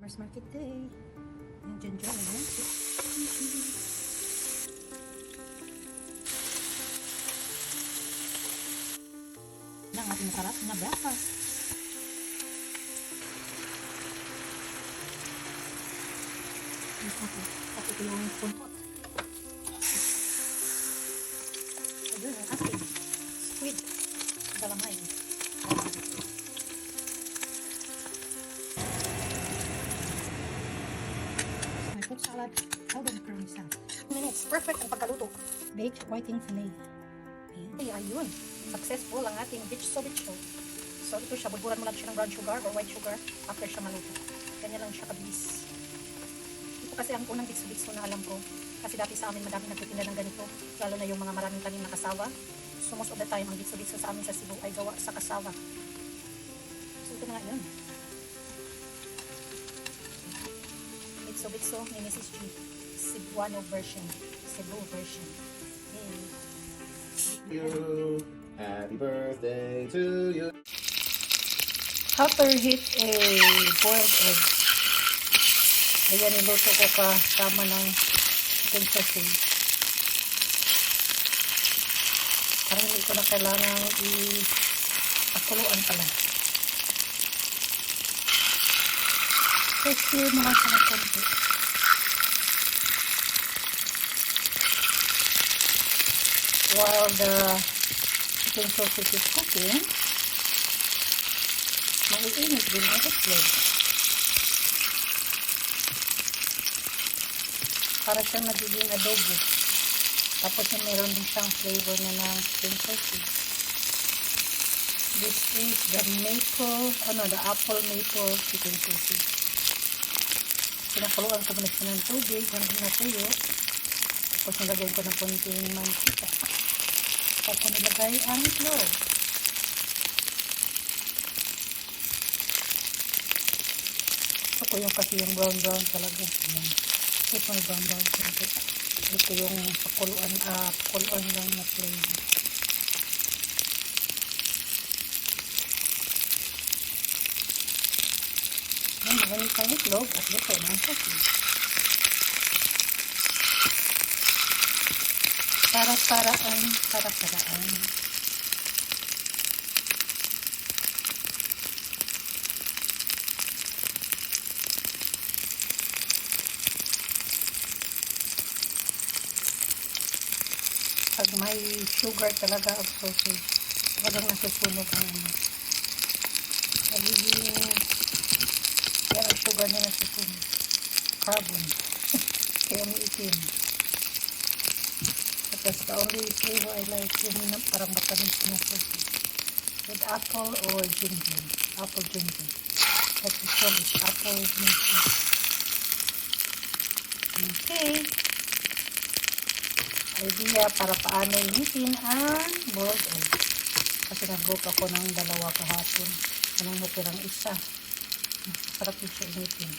Farmers Market Day. Yung ginger na yan. Na ang ating masarap na breakfast. Tapos ito yung puntot. Ito yung asin. Squid. Galamay. Fruit salad, Alden curry salad. 2 minutes, perfect ang pagkaluto. Baked whiting fillet. Ayan. Ayun, successful ang ating bitso. So ito siya, buburan mo lang siya ng brown sugar or white sugar after siya maluto. Ganyan lang siya kabilis. Ito kasi ang unang bitso na alam ko. Kasi dati sa amin madami nagtitinda ng ganito. Lalo na yung mga maraming tanim na kasawa. So most of the time, ang bitso sa amin sa Cebu ay gawa sa kasawa. So ito na nga yun. Bitso ni Mrs. G. Cebuano version. Cebu version. Yay. You. Happy birthday to you. How to heat a boiled egg. Ayan, niluto ko kasama ng chicken sausage. Parang hindi ko na kailangan i-pakuluan pala. Stir mo lang siya ng konti. While the chicken sausage is cooking, maiinit din ang itlog. Para siyang nagiging adobo. Tapos yung meron din siyang flavor na ng chicken sausage. This is the apple maple chicken sausage. Pinakuluan ko muna siya ng tubig hanggang natuyo. Tapos nilagyan ko ng konting mantika. Tapos nilagay ang itlog. Ito ko yung kasi yung brown talaga. Ito may brown talaga. Ito yung pakuluan lang na flavor. Magaling pang itlog at luto ng sausage. Para-paraan. Pag may sugar talaga ang sausage, talagang nasusunog ang yan ang sugar na nasusunog. Carbon. Kaya may itim. Tapos the only flavor I like yung parang matamis na sausage. With apple or ginger. Apple ginger. But this one is apple ginger. Okay. Idea para paano initin ang boiled egg. Kasi nag-book ako ng 2 kahapon. Anong natirang isa. Sarap yung siya initin.